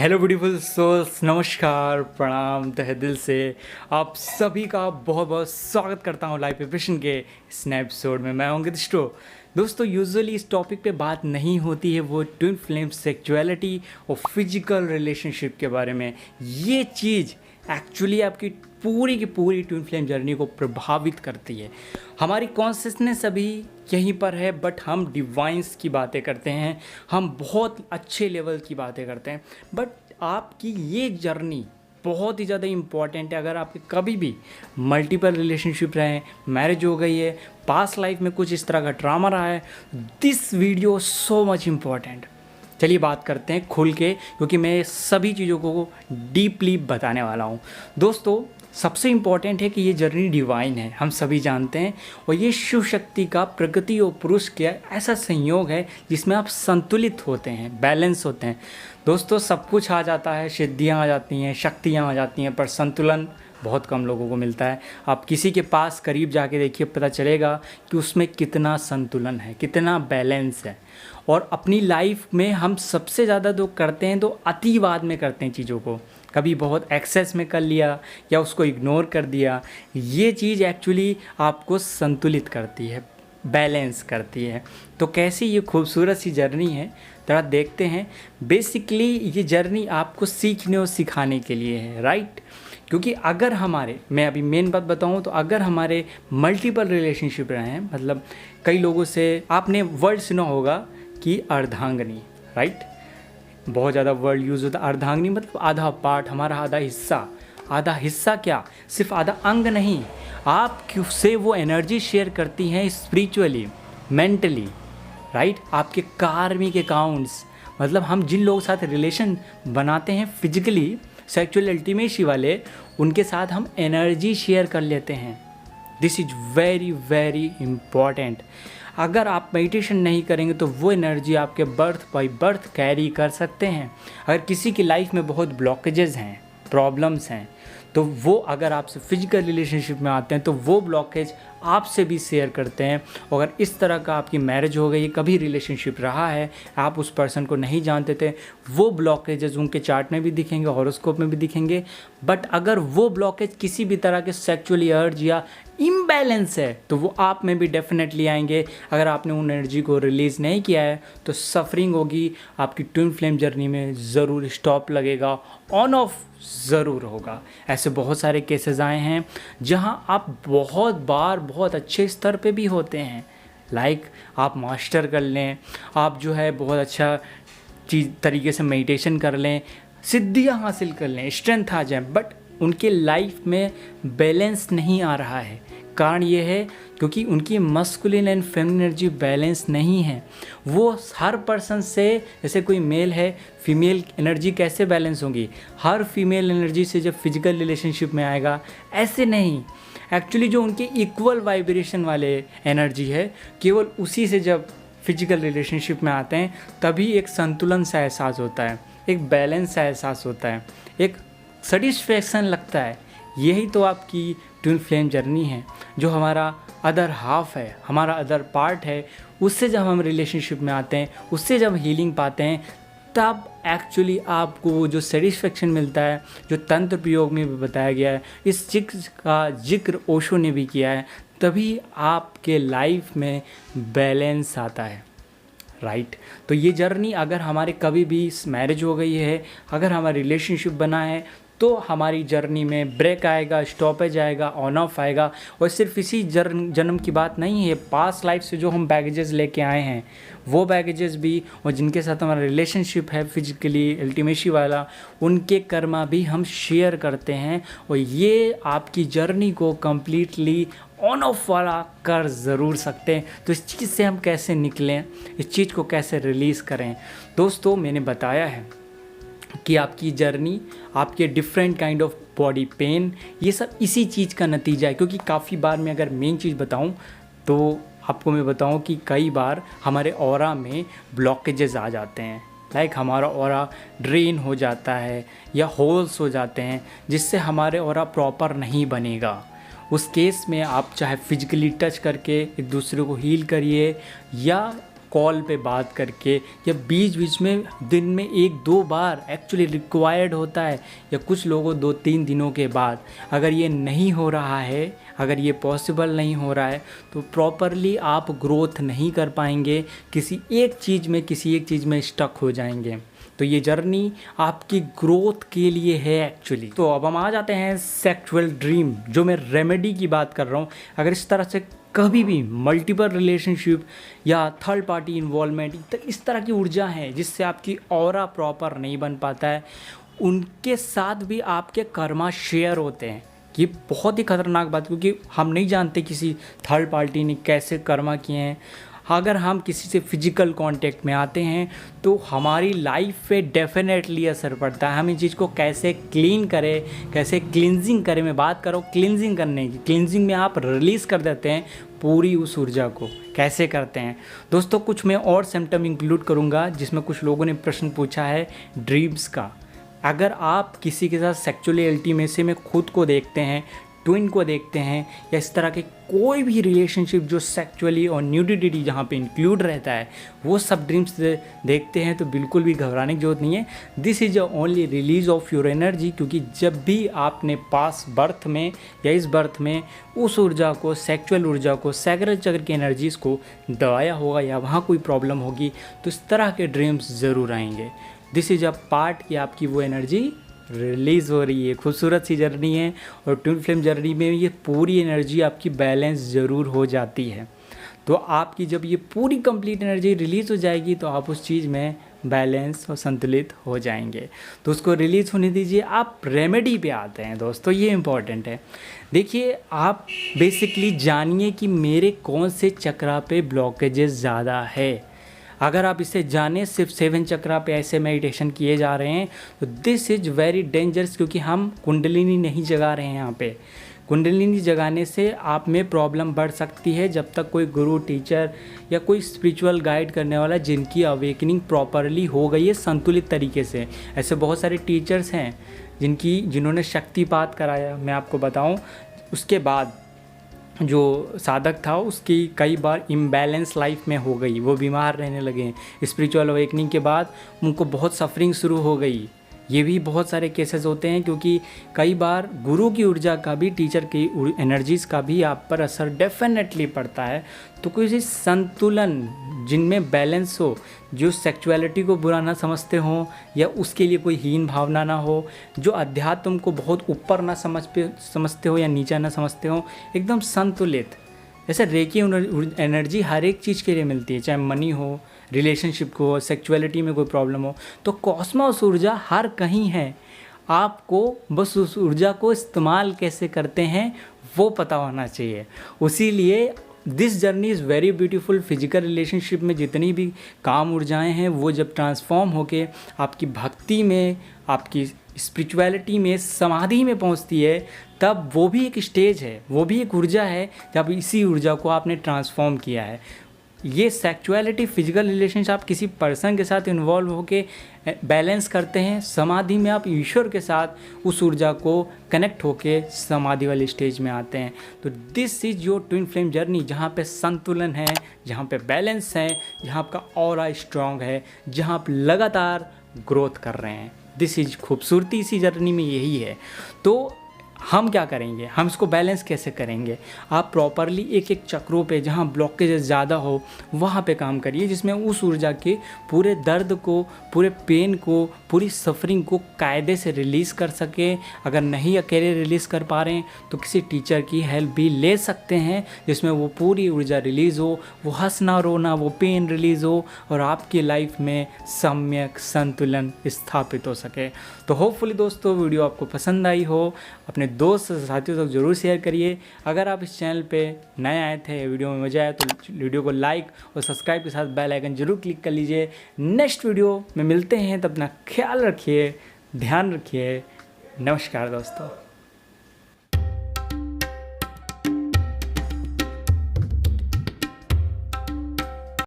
Hello beautiful souls, नमस्कार, प्रणाम तहे दिल से आप सभी का बहुत बहुत स्वागत करता हूँ लाइव प्रिपरेशन के इस नए एपिसोड में। मैं हूँ गिरिष्टो। दोस्तों, यूजुअली इस टॉपिक पे बात नहीं होती है, वो ट्विन फ्लेम सेक्सुअलिटी और फिजिकल रिलेशनशिप के बारे में। ये चीज़ एक्चुअली आपकी पूरी की पूरी ट्विन फ्लेम जर्नी को प्रभावित करती है। हमारी कॉन्शियसनेस अभी यहीं पर है, बट हम डिवाइंस की बातें करते हैं, हम बहुत अच्छे लेवल की बातें करते हैं। बट आपकी ये जर्नी बहुत ही ज़्यादा इम्पॉर्टेंट है। अगर आपके कभी भी मल्टीपल रिलेशनशिप रहे हैं, मैरिज हो गई है, पास्ट लाइफ में कुछ इस तरह का ड्रामा रहा है, this video so much important. चलिए बात करते हैं खुल के, क्योंकि मैं सभी चीज़ों को डीपली बताने वाला हूँ। दोस्तों, सबसे इम्पॉर्टेंट है कि ये जर्नी डिवाइन है, हम सभी जानते हैं, और ये शिव शक्ति का प्रकृति और पुरुष का ऐसा संयोग है जिसमें आप संतुलित होते हैं, बैलेंस होते हैं। दोस्तों, सब कुछ आ जाता है, सिद्धियाँ आ जाती हैं, शक्तियाँ आ जाती हैं, पर संतुलन बहुत कम लोगों को मिलता है। आप किसी के पास करीब जाके देखिए, पता चलेगा कि उसमें कितना संतुलन है, कितना बैलेंस है। और अपनी लाइफ में हम सबसे ज़्यादा जो करते हैं तो अतिवाद में करते हैं चीज़ों को, कभी बहुत एक्सेस में कर लिया या उसको इग्नोर कर दिया। ये चीज़ एक्चुअली आपको संतुलित करती है, बैलेंस करती है। तो कैसी ये खूबसूरत सी जर्नी है, ज़रा देखते हैं। बेसिकली ये जर्नी आपको सीखने और सिखाने के लिए है, राइट? क्योंकि अगर मैं अभी मेन बात बताऊं तो अगर हमारे मल्टीपल रिलेशनशिप रहे हैं, मतलब कई लोगों से आपने वर्ड सुना होगा कि अर्धांगिनी, राइट? बहुत ज़्यादा वर्ड यूज़ होता है। अर्धांगिनी मतलब आधा पार्ट, हमारा आधा हिस्सा। आधा हिस्सा क्या, सिर्फ आधा अंग नहीं, आप से वो एनर्जी शेयर करती हैं स्पिरिचुअली, मेंटली, राइट? आपके कार्मिक अकाउंट्स, मतलब हम जिन लोगों के साथ रिलेशन बनाते हैं फिजिकली, सेक्सुअल इंटीमेसी वाले, उनके साथ हम एनर्जी शेयर कर लेते हैं। This is very very important. अगर आप मेडिटेशन नहीं करेंगे तो वो एनर्जी आपके बर्थ बाई बर्थ कैरी कर सकते हैं। अगर किसी की लाइफ में बहुत ब्लॉकेजेस हैं, प्रॉब्लम्स हैं, तो वो अगर आपसे फिजिकल रिलेशनशिप में आते हैं तो वो ब्लॉकेज आपसे भी शेयर करते हैं। अगर इस तरह का आपकी मैरिज हो गई, कभी रिलेशनशिप रहा है, आप उस पर्सन को नहीं जानते थे, वो ब्लॉकेजेस उनके चार्ट में भी दिखेंगे, हॉरोस्कोप में भी दिखेंगे। बट अगर वो ब्लॉकेज किसी भी तरह के सेक्सुअली अर्ज या इम्बैलेंस है तो वो आप में भी डेफिनेटली आएंगे। अगर आपने उन एनर्जी को रिलीज़ नहीं किया है तो सफरिंग होगी, आपकी ट्विन फ्लेम जर्नी में ज़रूर स्टॉप लगेगा, ऑन ऑफ ज़रूर होगा। ऐसे बहुत सारे केसेस आए हैं जहां आप बहुत बार बहुत अच्छे स्तर पे भी होते हैं, लाइक आप मास्टर कर लें, आप जो है बहुत अच्छा चीज़ तरीके से मेडिटेशन कर लें, सिद्धियां हासिल कर लें, स्ट्रेंथ आ जाए, बट उनके लाइफ में बैलेंस नहीं आ रहा है। कारण ये है क्योंकि उनकी masculine and feminine energy balance नहीं है। वो हर पर्सन से, जैसे कोई मेल है, फीमेल एनर्जी कैसे बैलेंस होगी? हर फीमेल एनर्जी से जब फिजिकल रिलेशनशिप में आएगा, ऐसे नहीं। एक्चुअली जो उनके इक्वल वाइब्रेशन वाले एनर्जी है, केवल उसी से जब फिजिकल रिलेशनशिप में आते हैं तभी एक संतुलन सा एहसास होता है, एक बैलेंस सा एहसास होता है, एक सेटिस्फैक्शन लगता है। यही तो आपकी ट्विन फ्लेम जर्नी है। जो हमारा अदर हाफ है, हमारा अदर पार्ट है, उससे जब हम रिलेशनशिप में आते हैं, उससे जब हीलिंग पाते हैं, तब एक्चुअली आपको जो सेटिस्फैक्शन मिलता है, जो तंत्र प्रयोग में भी बताया गया है, इस चीज़ का जिक्र ओशो ने भी किया है, तभी आपके लाइफ में बैलेंस आता है, राइट? तो ये जर्नी अगर हमारे कभी भी मैरिज हो गई है, अगर हमारा रिलेशनशिप बना है, तो हमारी जर्नी में ब्रेक आएगा, स्टॉपेज आएगा, ऑन ऑफ आएगा। और सिर्फ इसी जन्म की बात नहीं है, पास्ट लाइफ से जो हम बैगेजेस लेके आए हैं वो बैगेजेस भी, और जिनके साथ हमारा रिलेशनशिप है फिजिकली इंटीमेसी वाला, उनके कर्मा भी हम शेयर करते हैं। और ये आपकी जर्नी को कम्प्लीटली ऑन ऑफ वाला कर ज़रूर सकते हैं। तो इस चीज़ से हम कैसे निकलें, इस चीज़ को कैसे रिलीज़ करें? दोस्तों, मैंने बताया है कि आपकी जर्नी, आपके different kind of body pain, ये सब इसी चीज़ का नतीजा है। क्योंकि काफ़ी बार मैं अगर मेन चीज़ बताऊं तो आपको मैं बताऊं कि कई बार हमारे ऑरा में ब्लॉकेजेस आ जाते हैं, लाइक हमारा ऑरा ड्रेन हो जाता है या होल्स हो जाते हैं, जिससे हमारे ऑरा प्रॉपर नहीं बनेगा। उस केस में आप चाहे फिजिकली टच करके एक दूसरे को हील करिए या कॉल पे बात करके या बीच बीच में दिन में 1-2 बार एक्चुअली रिक्वायर्ड होता है, या कुछ लोगों 2-3 दिनों के बाद। अगर ये नहीं हो रहा है, अगर ये पॉसिबल नहीं हो रहा है, तो प्रॉपरली आप ग्रोथ नहीं कर पाएंगे, किसी एक चीज़ में स्टक हो जाएंगे। तो ये जर्नी आपकी ग्रोथ के लिए है एक्चुअली। तो अब हम आ जाते हैं सेक्सुअल ड्रीम, जो मैं रेमेडी की बात कर रहा हूँ। अगर इस तरह से कभी भी मल्टीपल रिलेशनशिप या थर्ड पार्टी इन्वॉल्वमेंट, इस तरह की ऊर्जा है जिससे आपकी ऑरा प्रॉपर नहीं बन पाता है, उनके साथ भी आपके कर्मा शेयर होते हैं। ये बहुत ही खतरनाक बात, क्योंकि हम नहीं जानते किसी थर्ड पार्टी ने कैसे कर्मा किए हैं। अगर हम किसी से फिजिकल कांटेक्ट में आते हैं तो हमारी लाइफ पे डेफिनेटली असर पड़ता है। हम इन चीज़ को कैसे क्लीन करें, कैसे क्लींजिंग करें, मैं बात कर रहा हूँ क्लींजिंग करने की। क्लींजिंग में आप रिलीज़ कर देते हैं पूरी उस ऊर्जा को। कैसे करते हैं दोस्तों, कुछ मैं और सिम्टम इंक्लूड करूँगा, जिसमें कुछ लोगों ने प्रश्न पूछा है ड्रीम्स का। अगर आप किसी के साथ सेक्सुअली इंटीमेसी में खुद को देखते हैं, ट्विन को देखते हैं, या इस तरह के कोई भी रिलेशनशिप जो सेक्सुअली और न्यूडिटी जहाँ पे इंक्लूड रहता है, वो सब ड्रीम्स देखते हैं, तो बिल्कुल भी घबराने की जरूरत नहीं है। This is only release of your energy, क्योंकि जब भी आपने पास बर्थ में या इस बर्थ में उस ऊर्जा को, सेक्सुअल ऊर्जा को, सैक्रल चक्र की एनर्जीज़ को दबाया होगा या वहाँ कोई प्रॉब्लम होगी, तो इस तरह के ड्रीम्स ज़रूर आएंगे। दिस इज़ अ पार्ट कि आपकी वो एनर्जी रिलीज़ हो रही है। खूबसूरत सी जर्नी है, और ट्विन फ्लेम जर्नी में ये पूरी एनर्जी आपकी बैलेंस ज़रूर हो जाती है। तो आपकी जब ये पूरी कंप्लीट एनर्जी रिलीज़ हो जाएगी, तो आप उस चीज़ में बैलेंस और संतुलित हो जाएंगे। तो उसको रिलीज़ होने दीजिए। आप रेमेडी पे आते हैं दोस्तों, ये इम्पॉर्टेंट है। देखिए, आप बेसिकली जानिए कि मेरे कौन से चक्रा पे ब्लॉकेजेस ज़्यादा है। अगर आप इसे जाने सिर्फ 7 चक्रा पे ऐसे मेडिटेशन किए जा रहे हैं, तो दिस इज़ वेरी डेंजरस, क्योंकि हम कुंडलिनी नहीं जगा रहे हैं यहाँ पे। कुंडलिनी जगाने से आप में प्रॉब्लम बढ़ सकती है, जब तक कोई गुरु, टीचर या कोई स्पिरिचुअल गाइड करने वाला जिनकी अवेकनिंग प्रॉपरली हो गई है संतुलित तरीके से। ऐसे बहुत सारे टीचर्स हैं जिन्होंने शक्तिपात कराया, मैं आपको बताऊँ। उसके बाद जो साधक था उसकी कई बार इम्बैलेंस लाइफ में हो गई, वो बीमार रहने लगे। स्पिरिचुअल अवेकनिंग के बाद उनको बहुत सफरिंग शुरू हो गई। ये भी बहुत सारे केसेस होते हैं, क्योंकि कई बार गुरु की ऊर्जा का भी, टीचर की एनर्जीज़ का भी आप पर असर डेफिनेटली पड़ता है। तो कोई संतुलन जिनमें बैलेंस हो, जो सेक्सुअलिटी को बुरा ना समझते हों या उसके लिए कोई हीन भावना ना हो, जो अध्यात्म को बहुत ऊपर ना समझते हो या नीचा ना समझते हो, एकदम संतुलित। जैसे रेकी एनर्जी हर एक चीज़ के लिए मिलती है, चाहे मनी हो, रिलेशनशिप को, सेक्सुअलिटी में कोई प्रॉब्लम हो, तो कॉस्मोस ऊर्जा हर कहीं है। आपको बस उस ऊर्जा को इस्तेमाल कैसे करते हैं वो पता होना चाहिए। उसी लिए this journey is very beautiful. Physical relationship में जितनी भी काम ऊर्जाएं हैं, वो जब ट्रांसफॉर्म होके आपकी भक्ति में, आपकी स्पिरिचुअलिटी में, समाधि में पहुंचती है, तब वो भी एक स्टेज है, वो भी एक ऊर्जा है, जब इसी ऊर्जा को आपने ट्रांसफॉर्म किया है। ये सेक्सुअलिटी, फिजिकल रिलेशनशिप आप किसी पर्सन के साथ इन्वॉल्व होके बैलेंस करते हैं। समाधि में आप ईश्वर के साथ उस ऊर्जा को कनेक्ट होके समाधि वाली स्टेज में आते हैं। तो this is your twin flame journey, जहाँ पे संतुलन है, जहाँ पे बैलेंस है, जहाँ आपका ऑरा स्ट्रॉन्ग है, जहाँ आप लगातार ग्रोथ कर रहे हैं। दिस इज खूबसूरती इसी जर्नी में यही है। तो हम क्या करेंगे, हम इसको बैलेंस कैसे करेंगे? आप प्रॉपरली एक एक चक्रों पे जहाँ ब्लॉकेजेस ज़्यादा हो वहाँ पे काम करिए, जिसमें उस ऊर्जा के पूरे दर्द को, पूरे पेन को, पूरी सफरिंग को कायदे से रिलीज़ कर सके। अगर नहीं अकेले रिलीज़ कर पा रहे हैं तो किसी टीचर की हेल्प भी ले सकते हैं, जिसमें वो पूरी ऊर्जा रिलीज़ हो, वो हंसना रोना, वो पेन रिलीज़ हो और आपकी लाइफ में सम्यक संतुलन स्थापित हो सके। तो होपफुली दोस्तों वीडियो आपको पसंद आई हो, अपने दोस्त साथियों तक जरूर शेयर करिए। अगर आप इस चैनल पे नए आए थे, वीडियो में मज़ा आया तो वीडियो को लाइक और सब्सक्राइब के साथ बेल आइकन जरूर क्लिक कर लीजिए। नेक्स्ट वीडियो में मिलते हैं, तब अपना ख्याल रखिए, ध्यान रखिए। नमस्कार दोस्तों।